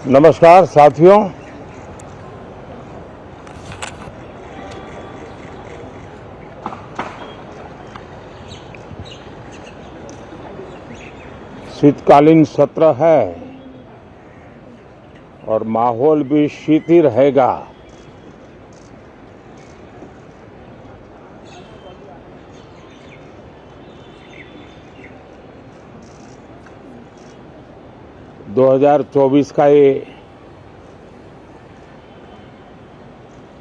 नमस्कार साथियों। शीतकालीन सत्र है और माहौल भी शीत ही रहेगा। दो 2024 का ये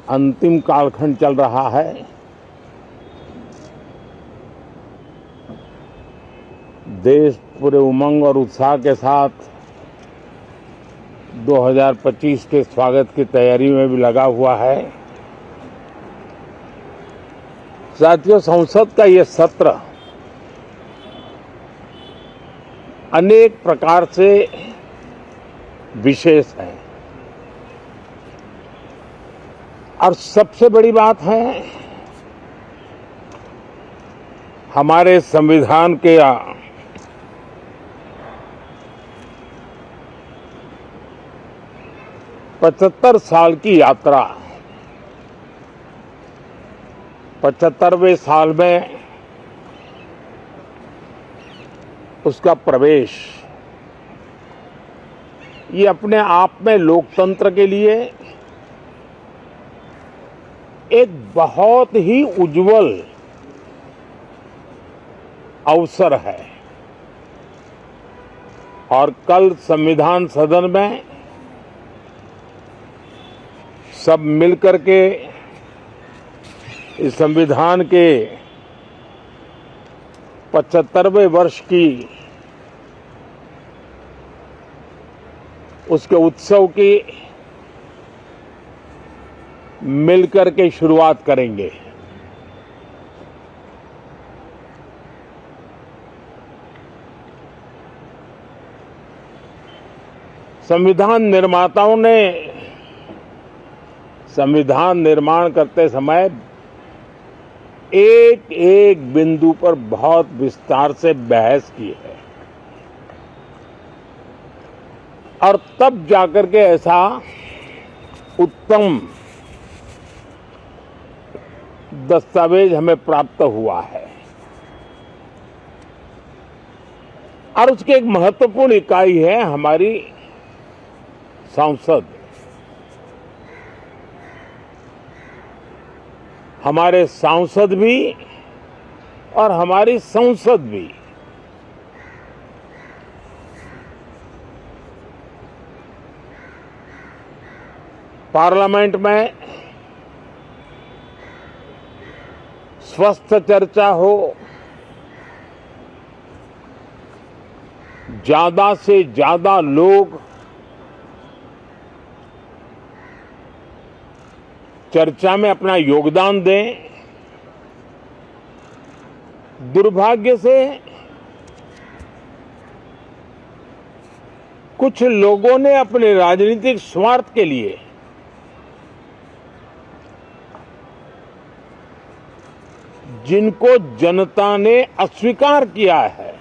अंतिम कालखंड चल रहा है। देश पूरे उमंग और उत्साह के साथ 2025 के स्वागत की तैयारी में भी लगा हुआ है। साथियों, संसद का ये सत्र अनेक प्रकार से विशेष है और सबसे बड़ी बात है हमारे संविधान के 75 साल की यात्रा, 75वें साल में उसका प्रवेश, ये अपने आप में लोकतंत्र के लिए एक बहुत ही उज्जवल अवसर है। और कल संविधान सदन में सब मिलकर के इस संविधान के 75वें वर्ष की उसके उत्सव की मिलकर के शुरुआत करेंगे। संविधान निर्माताओं ने संविधान निर्माण करते समय एक एक बिंदु पर बहुत विस्तार से बहस की है और तब जाकर के ऐसा उत्तम दस्तावेज हमें प्राप्त हुआ है। और उसकी एक महत्वपूर्ण इकाई है हमारी संसद। हमारे सांसद भी और हमारी संसद भी पार्लियामेंट में स्वस्थ चर्चा हो, ज्यादा से ज्यादा लोग चर्चा में अपना योगदान दें। दुर्भाग्य से कुछ लोगों ने अपने राजनीतिक स्वार्थ के लिए जिनको जनता ने अस्वीकार किया है,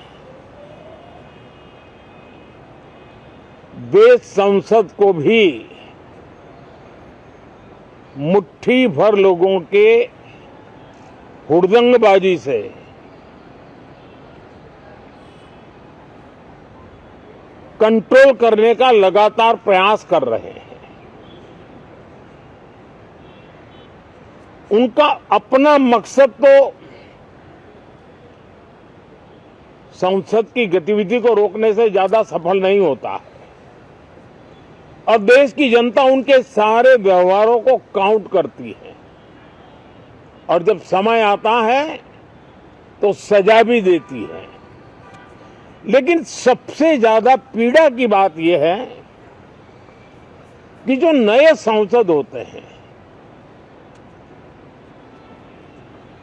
वे संसद को भी मुट्ठी भर लोगों के हुड़दंगबाजी से कंट्रोल करने का लगातार प्रयास कर रहे हैं। उनका अपना मकसद तो संसद की गतिविधि को रोकने से ज्यादा सफल नहीं होता है और देश की जनता उनके सारे व्यवहारों को काउंट करती है और जब समय आता है तो सजा भी देती है। लेकिन सबसे ज्यादा पीड़ा की बात यह है कि जो नए सांसद होते हैं,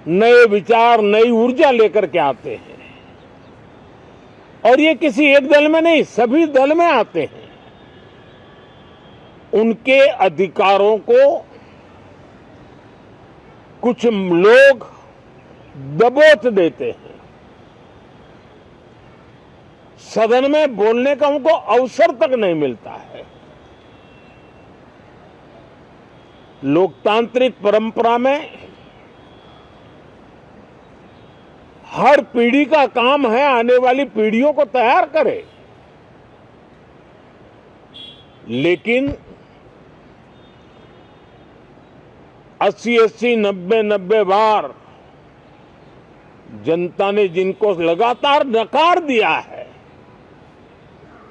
नए विचार, नई ऊर्जा लेकर के आते हैं और ये किसी एक दल में नहीं, सभी दल में आते हैं। उनके अधिकारों को कुछ लोग दबोच देते हैं। सदन में बोलने का उनको अवसर तक नहीं मिलता है। लोकतांत्रिक परंपरा में हर पीढ़ी का काम है आने वाली पीढ़ियों को तैयार करे, लेकिन 80-80, 90-90 बार जनता ने जिनको लगातार नकार दिया है,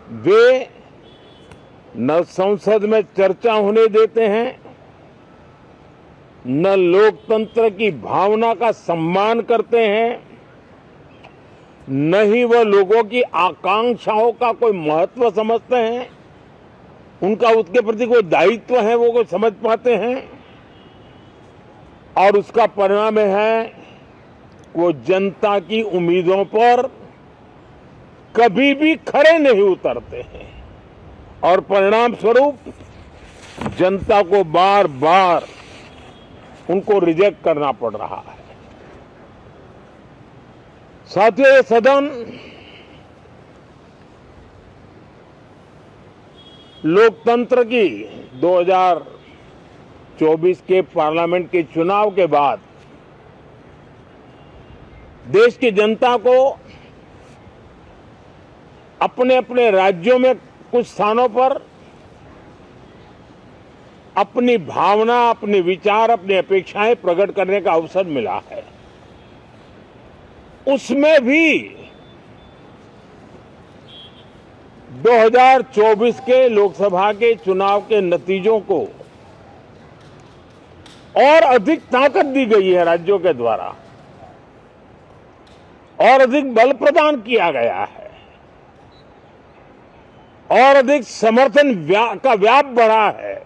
वे न संसद में चर्चा होने देते हैं, न लोकतंत्र की भावना का सम्मान करते हैं, न ही वह लोगों की आकांक्षाओं का कोई महत्व समझते हैं, उनका उसके प्रति कोई दायित्व है वो कोई समझ पाते हैं। और उसका परिणाम है वो जनता की उम्मीदों पर कभी भी खरे नहीं उतरते हैं और परिणाम स्वरूप जनता को बार बार उनको रिजेक्ट करना पड़ रहा है। साथियों, ये सदन लोकतंत्र की 2024 के पार्लियामेंट के चुनाव के बाद देश की जनता को अपने अपने राज्यों में कुछ स्थानों पर अपनी भावना, अपने विचार, अपनी अपेक्षाएं प्रकट करने का अवसर मिला है। उसमें भी 2024 के लोकसभा के चुनाव के नतीजों को और अधिक ताकत दी गई है राज्यों के द्वारा और अधिक बल प्रदान किया गया है और अधिक समर्थन का व्याप बढ़ा है।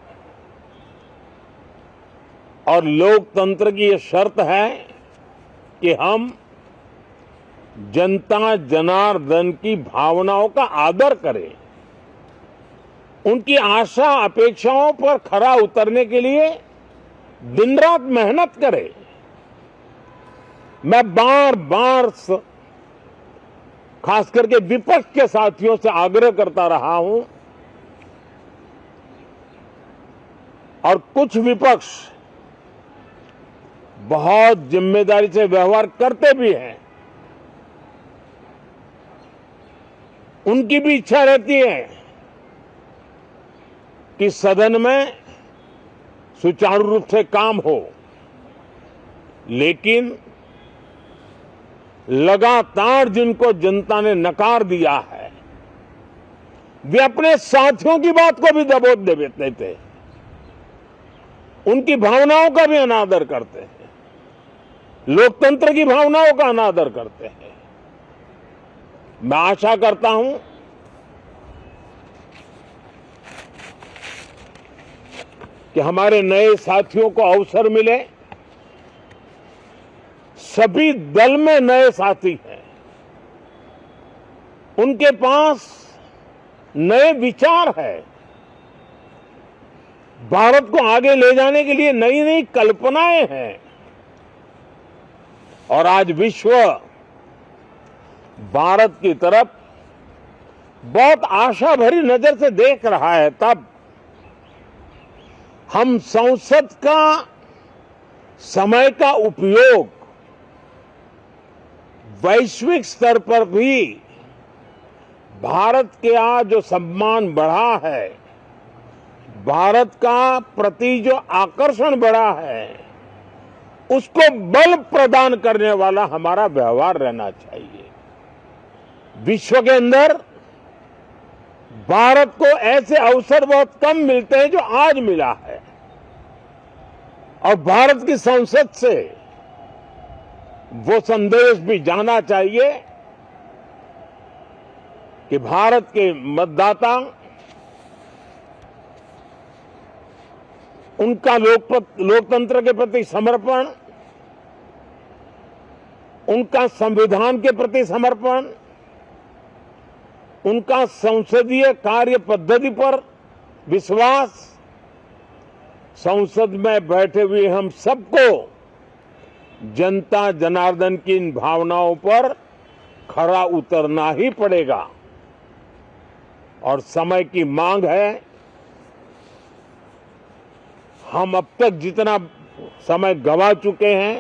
और लोकतंत्र की यह शर्त है कि हम जनता जनार्दन की भावनाओं का आदर करें, उनकी आशा अपेक्षाओं पर खरा उतरने के लिए दिन रात मेहनत करें। मैं बार बार खास करके विपक्ष के साथियों से आग्रह करता रहा हूं और कुछ विपक्ष बहुत जिम्मेदारी से व्यवहार करते भी हैं। उनकी भी इच्छा रहती है कि सदन में सुचारू रूप से काम हो, लेकिन लगातार जिनको जनता ने नकार दिया है वे अपने साथियों की बात को भी दबोच देते थे, उनकी भावनाओं का भी अनादर करते हैं, लोकतंत्र की भावनाओं का अनादर करते हैं। मैं आशा करता हूं कि हमारे नए साथियों को अवसर मिले। सभी दल में नए साथी हैं, उनके पास नए विचार है, भारत को आगे ले जाने के लिए नई नई कल्पनाएं हैं। और आज विश्व भारत की तरफ बहुत आशा भरी नजर से देख रहा है, तब हम संसद का समय का उपयोग वैश्विक स्तर पर भी भारत के आज जो सम्मान बढ़ा है, भारत का प्रति जो आकर्षण बढ़ा है, उसको बल प्रदान करने वाला हमारा व्यवहार रहना चाहिए। विश्व के अंदर भारत को ऐसे अवसर बहुत कम मिलते हैं जो आज मिला है और भारत की संसद से वो संदेश भी जाना चाहिए कि भारत के मतदाता उनका लोकतंत्र के प्रति समर्पण, उनका संविधान के प्रति समर्पण, उनका संसदीय कार्य पद्धति पर विश्वास, संसद में बैठे हुए हम सबको जनता जनार्दन की इन भावनाओं पर खरा उतरना ही पड़ेगा। और समय की मांग है हम अब तक जितना समय गंवा चुके हैं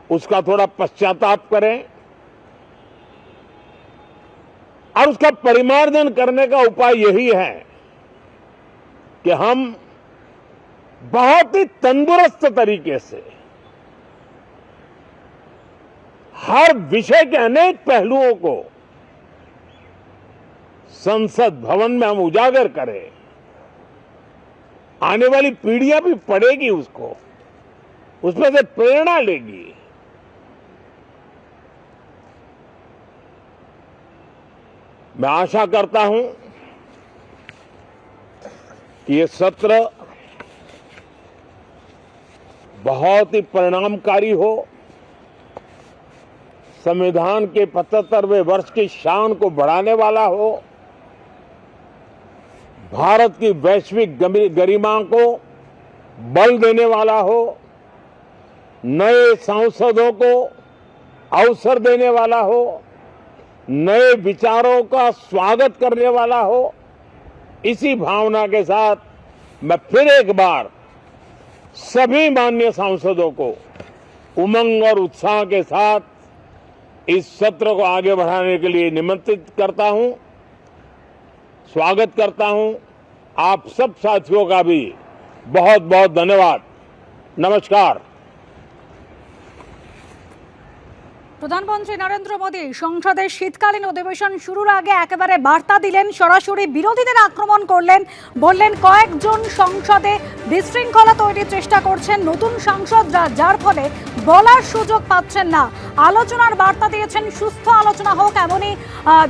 उसका थोड़ा पश्चाताप करें और उसका परिमार्जन करने का उपाय यही है कि हम बहुत ही तंदुरुस्त तरीके से हर विषय के अनेक पहलुओं को संसद भवन में हम उजागर करें। आने वाली पीढ़ियां भी पढ़ेगी उसको, उसमें से प्रेरणा लेगी। मैं आशा करता हूं कि ये सत्र बहुत ही परिणामकारी हो, संविधान के 75वें वर्ष की शान को बढ़ाने वाला हो, भारत की वैश्विक गरिमा को बल देने वाला हो, नए सांसदों को अवसर देने वाला हो, नए विचारों का स्वागत करने वाला हो। इसी भावना के साथ मैं फिर एक बार सभी माननीय सांसदों को उमंग और उत्साह के साथ इस सत्र को आगे बढ़ाने के लिए निमंत्रित करता हूं, स्वागत करता हूं। आप सब साथियों का भी बहुत बहुत धन्यवाद। नमस्कार। প্রধানমন্ত্রী নরেন্দ্র মোদী সংসদের শীতকালীন অধিবেশন শুরুর আগে একেবারে বার্তা দিলেন, সরাসরি বিরোধীদের আক্রমণ করলেন, বললেন কয়েকজন সংসদে বিশৃঙ্খলা তৈরির চেষ্টা করছেন নতুন সাংসদরা, যার ফলে বলার সুযোগ পাচ্ছেন না। আলোচনার বার্তা দিয়েছেন, সুস্থ আলোচনা হোক এমনই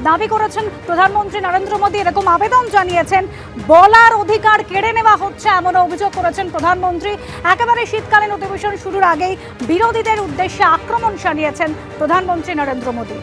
দাবি করেছেন প্রধানমন্ত্রী নরেন্দ্র মোদী। এরকম আবেদন জানিয়েছেন, বলার অধিকার কেড়ে নেওয়া হচ্ছে এমন অভিযোগ করেছেন প্রধানমন্ত্রী। একেবারে শীতকালীন অধিবেশন শুরুর আগেই বিরোধীদের উদ্দেশ্যে আক্রমণ শানিয়েছেন প্রধানমন্ত্রী নরেন্দ্র মোদী।